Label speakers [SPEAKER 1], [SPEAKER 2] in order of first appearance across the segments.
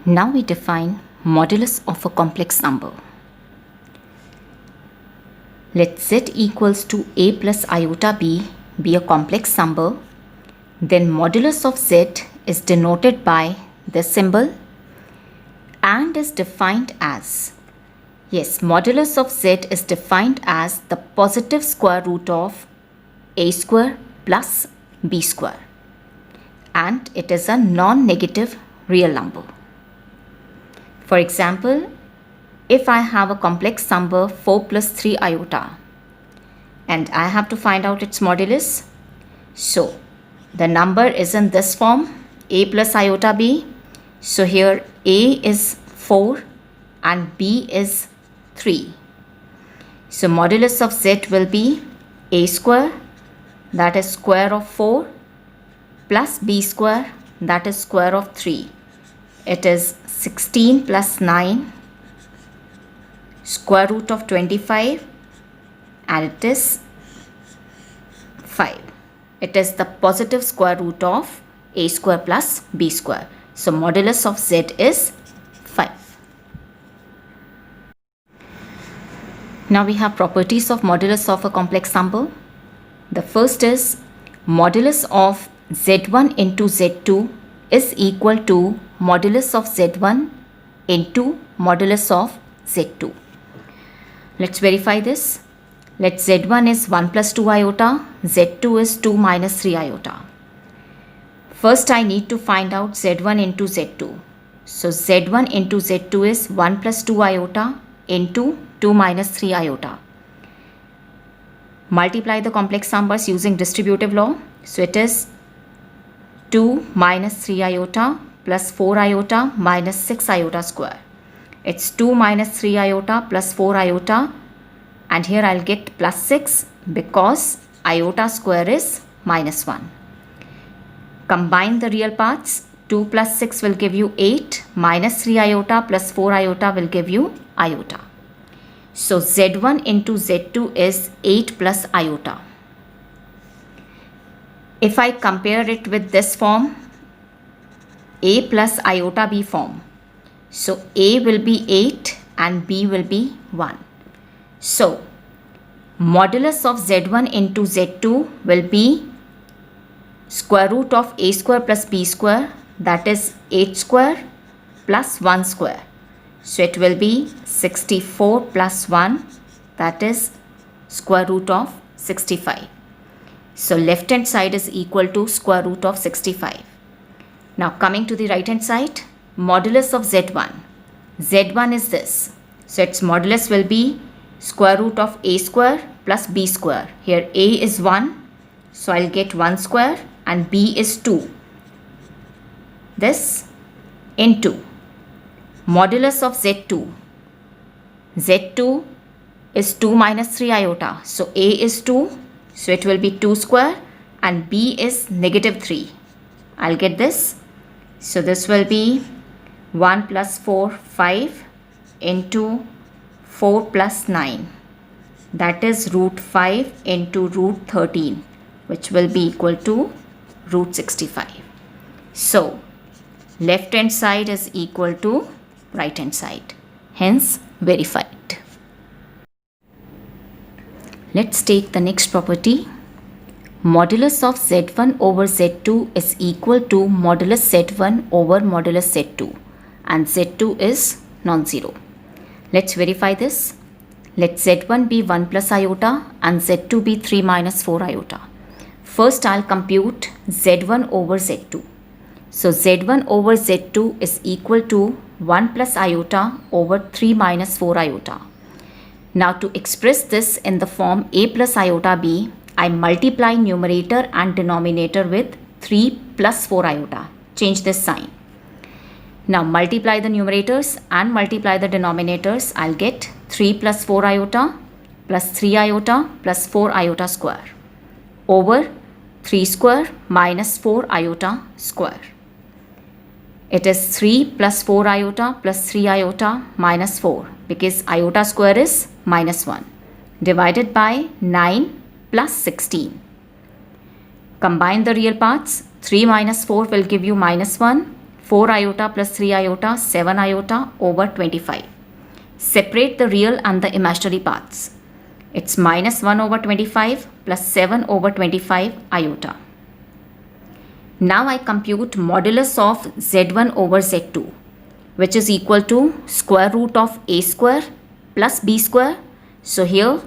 [SPEAKER 1] Now we define modulus of a complex number. Let z equals to a plus iota b be a complex number. Then modulus of z is denoted by this symbol and is defined as, modulus of z is defined as the positive square root of a square plus b square, and it is a non-negative real number. For example, if I have a complex number 4 plus 3 iota and I have to find out its modulus, so the number is in this form, a plus iota b. So here a is 4 and b is 3. So modulus of z will be a square, that is square of 4, plus b square, that is square of 3. It is 16 plus 9, square root of 25, and it is 5. It is the positive square root of a square plus b square. So modulus of z is 5. Now we have properties of modulus of a complex number. The first is modulus of z1 into z2 is equal to modulus of z1 into modulus of z2. Let's verify this. Let z1 is 1 plus 2 iota, z2 is 2 minus 3 iota. First I need to find out z1 into z2. So z1 into z2 is 1 plus 2 iota into 2 minus 3 iota. Multiply the complex numbers using distributive law. So it is 2 minus 3 iota plus 4 iota minus 6 iota square. It's 2 minus 3 iota plus 4 iota, and here I'll get plus 6 because iota square is minus 1. Combine the real parts. 2 plus 6 will give you 8, minus 3 iota plus 4 iota will give you iota. So z1 into z2 is 8 plus iota. If I compare it with this form, a plus iota b form, so a will be 8 and b will be 1. So modulus of z1 into z2 will be square root of a square plus b square, that is 8 square plus 1 square. So it will be 64 plus 1, that is square root of 65. So left hand side is equal to square root of 65. Now coming to the right hand side, modulus of z1. z1 is this. So its modulus will be square root of a square plus b square. Here a is 1, so I'll get 1 square, and b is 2. This into modulus of z2. z2 is 2 minus 3 iota. So a is 2. So it will be 2 square and b is negative 3. I'll get this. So this will be 1 plus 4, 5 into 4 plus 9. That is root 5 into root 13, which will be equal to root 65. So left hand side is equal to right hand side. Hence verified. Let's take the next property. Modulus of z1 over z2 is equal to modulus z1 over modulus z2, and z2 is non-zero. Let's verify this. Let z1 be 1 plus iota and z2 be 3 minus 4 iota. First I'll compute z1 over z2. So z1 over z2 is equal to 1 plus iota over 3 minus 4 iota. Now to express this in the form a plus iota b, I multiply numerator and denominator with 3 plus 4 iota. Change this sign. Now multiply the numerators and multiply the denominators. I'll get 3 plus 4 iota plus 3 iota plus 4 iota square over 3 square minus 4 iota square. It is 3 plus 4 iota plus 3 iota minus 4, because iota square is minus 1, divided by 9 plus 16. Combine the real parts. 3 minus 4 will give you minus 1. 4 iota plus 3 iota, 7 iota over 25. Separate the real and the imaginary parts. It's minus 1 over 25 plus 7 over 25 iota. Now I compute modulus of z1 over z2, which is equal to square root of a square plus b square. So here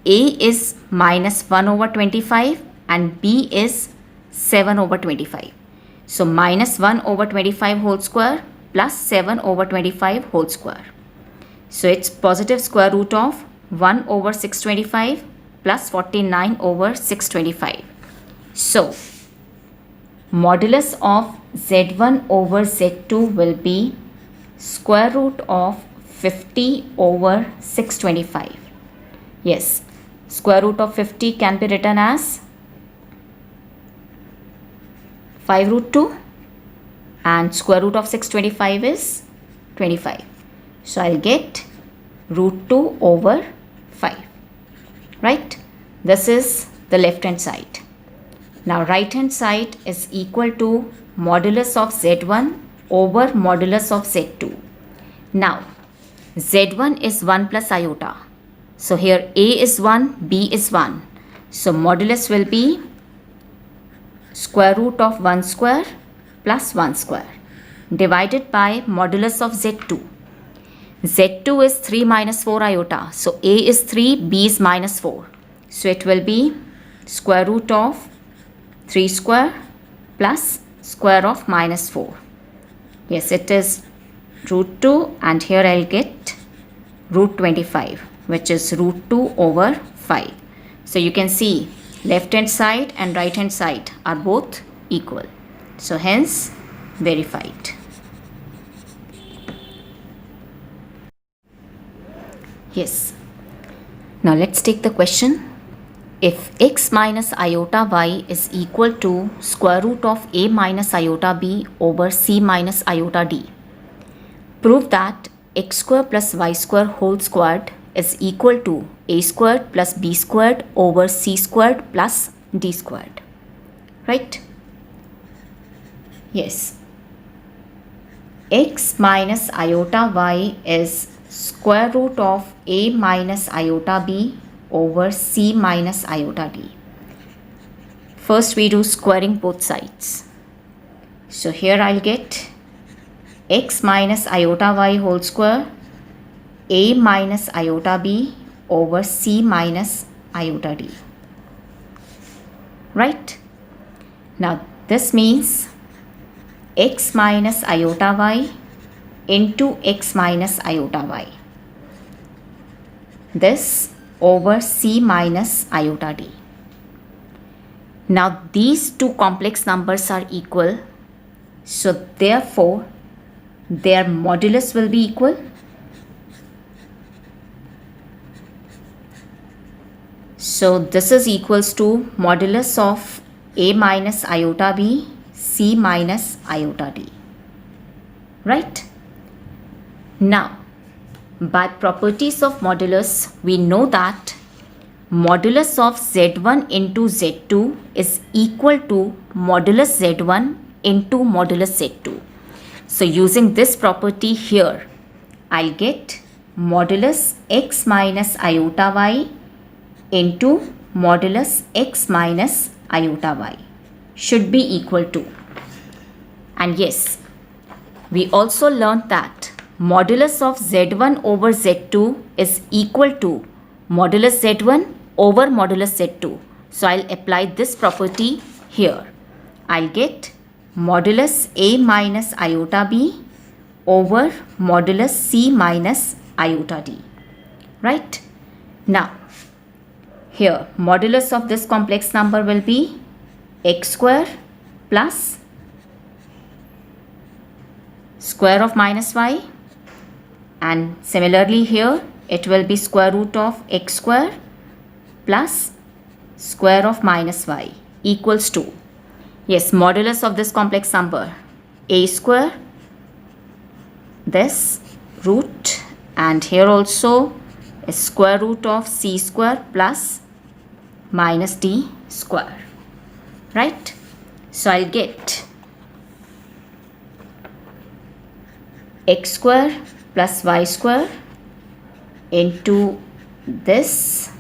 [SPEAKER 1] a is minus 1 over 25 and b is 7 over 25. So minus 1 over 25 whole square plus 7 over 25 whole square. So it's positive square root of 1 over 625 plus 49 over 625. So modulus of z1 over z2 will be square root of 50 over 625. Yes, square root of 50 can be written as 5 root 2 and square root of 625 is 25. So I'll get root 2 over 5. Right? This is the left hand side. Now right hand side is equal to modulus of z1 over modulus of z2. Now z1 is 1 plus iota. So here a is 1, b is 1. So modulus will be square root of 1 square plus 1 square divided by modulus of z2. z2 is 3 minus 4 iota. So a is 3, b is minus 4. So it will be square root of 3 square plus square of minus 4. Yes, it is root 2 and here I'll get root 25, which is root 2 over 5. So you can see left hand side and right hand side are both equal. So hence verified. Yes. Now let's take the question. If x minus iota y is equal to square root of a minus iota b over c minus iota d, prove that x square plus y square whole squared is equal to a squared plus b squared over c squared plus d squared. Right? Yes. X minus iota y is square root of a minus iota b over c minus iota d. First we do squaring both sides. So here I'll get x minus iota y whole square a minus iota b over c minus iota d. Right? Now this means x minus iota y into x minus iota y. This over c minus iota d. Now these two complex numbers are equal. So therefore their modulus will be equal. So this is equals to modulus of a minus iota b c minus iota d. Right? Now by properties of modulus we know that modulus of z1 into z2 is equal to modulus z1 into modulus z2. So using this property here, I'll get modulus x minus iota y into modulus x minus iota y should be equal to. And yes, we also learned that modulus of z1 over z2 is equal to modulus z1 over modulus z2. So I'll apply this property here. I'll get modulus a minus iota b over modulus c minus iota d. Right? Now, here modulus of this complex number will be x square plus square of minus y, and similarly here it will be square root of x square plus square of minus y equals to, yes, modulus of this complex number a square, this root, and here also is square root of c square plus minus d square. Right? So I'll get x square plus y square into this.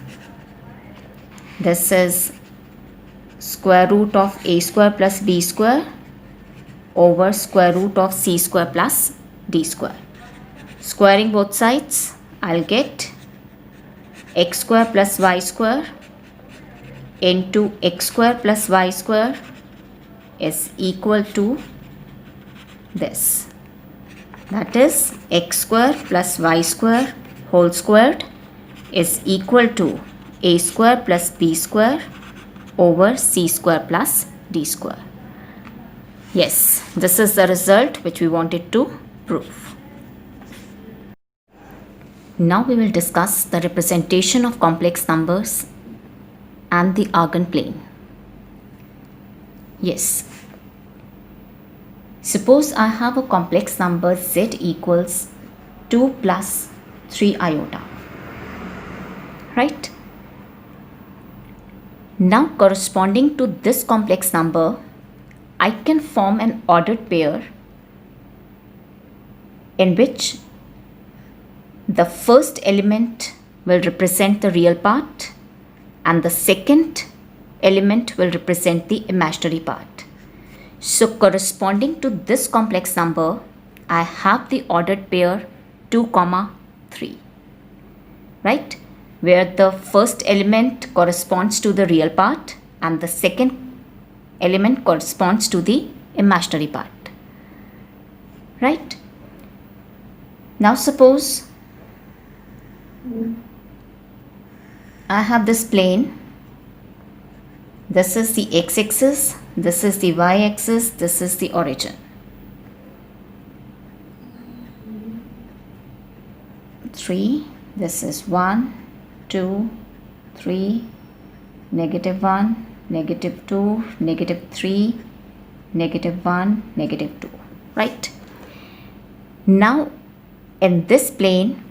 [SPEAKER 1] This is square root of a square plus b square over square root of c square plus d square. Squaring both sides, I'll get x square plus y square into x square plus y square is equal to this. That is x square plus y square whole squared is equal to a square plus b square over c square plus d square. Yes, this is the result which we wanted to prove. Now we will discuss the representation of complex numbers and the Argand plane. Yes. Suppose I have a complex number z equals 2 plus 3 iota. Right? Now corresponding to this complex number, I can form an ordered pair in which the first element will represent the real part and the second element will represent the imaginary part. So corresponding to this complex number, I have the ordered pair 2, 3, right? Where the first element corresponds to the real part and the second element corresponds to the imaginary part, right? Now suppose I have this plane. This is the x-axis, this is the y-axis, this is the origin. 3, this is 1, 2, 3, -1, -2, -3, -1, -2, right? Now in this plane,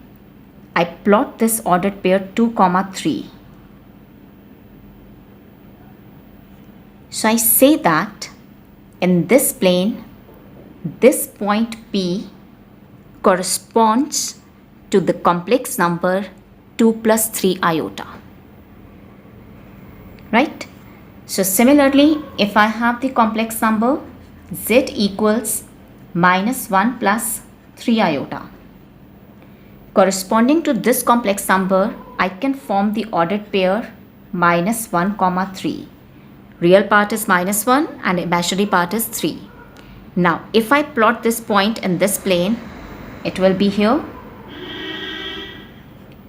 [SPEAKER 1] I plot this ordered pair 2, 3. So I say that in this plane, this point P corresponds to the complex number 2 plus 3 iota. Right? So similarly, if I have the complex number z equals -1 plus 3 iota. Corresponding to this complex number, I can form the ordered pair -1, 3. Real part is -1 and imaginary part is 3. Now, if I plot this point in this plane, it will be here.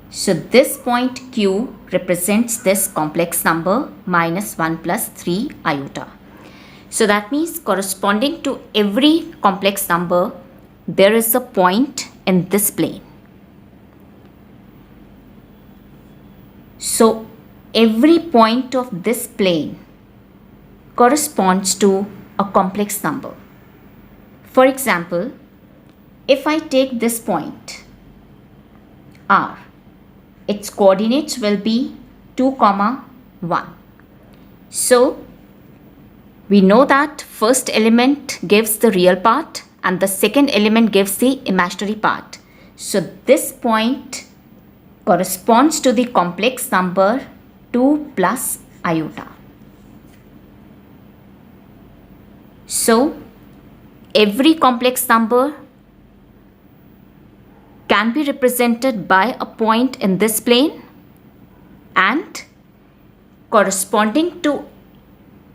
[SPEAKER 1] So this point Q represents this complex number -1 plus 3 iota. So that means corresponding to every complex number, there is a point in this plane. So every point of this plane corresponds to a complex number. For example, if I take this point R, its coordinates will be 2, 1. So we know that first element gives the real part and the second element gives the imaginary part. So this point corresponds to the complex number 2 plus iota. So every complex number can be represented by a point in this plane, and corresponding to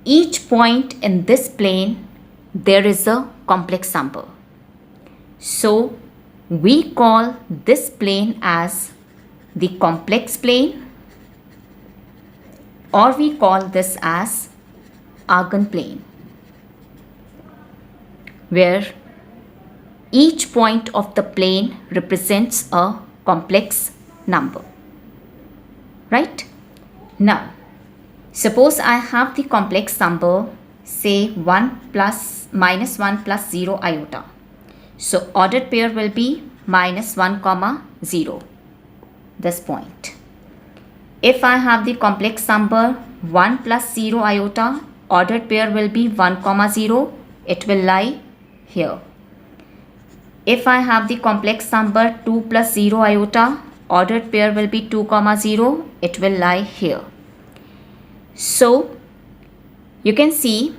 [SPEAKER 1] each point in this plane, there is a complex number. So we call this plane as the complex plane, or we call this as Argand plane, where each point of the plane represents a complex number. Right? Now, suppose I have the complex number, say -1 plus 0 iota. So ordered pair will be -1, 0, this point. If I have the complex number 1 plus 0 iota, ordered pair will be 1, 0, it will lie here. If I have the complex number 2 plus 0 iota, ordered pair will be 2 comma 0. It will lie here. So you can see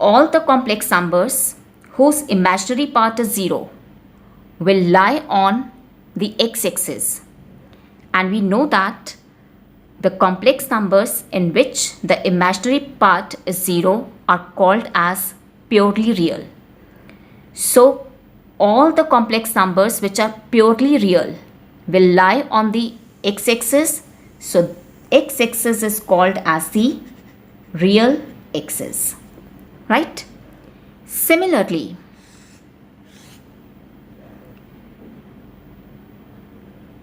[SPEAKER 1] all the complex numbers whose imaginary part is 0 will lie on the x-axis, and we know that the complex numbers in which the imaginary part is 0 are called as purely real. So all the complex numbers which are purely real will lie on the x-axis. So x-axis is called as the real axis, right? Similarly,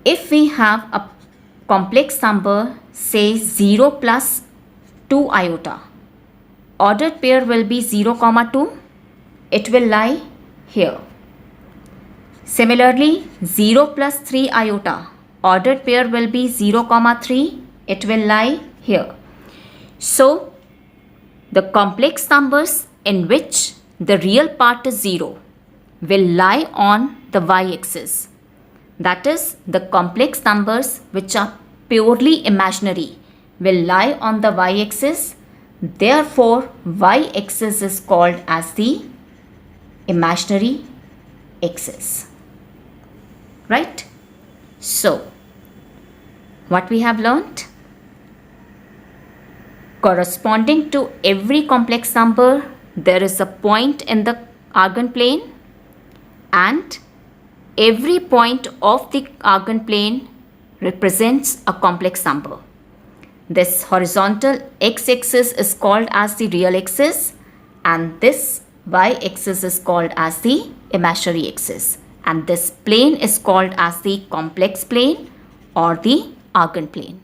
[SPEAKER 1] if we have a complex number, say 0 plus 2 iota, ordered pair will be 0 comma 2. It will lie here. Similarly, 0 plus 3 iota, ordered pair will be 0 comma 3. It will lie here. So the complex numbers in which the real part is 0 will lie on the y-axis. That is, the complex numbers which are purely imaginary will lie on the y-axis. Therefore, y-axis is called as the imaginary axis. Right? So, what we have learnt? Corresponding to every complex number, there is a point in the Argand plane, and every point of the Argand plane represents a complex number. This horizontal x-axis is called as the real axis, and this y-axis is called as the imaginary axis, and this plane is called as the complex plane or the Argand plane.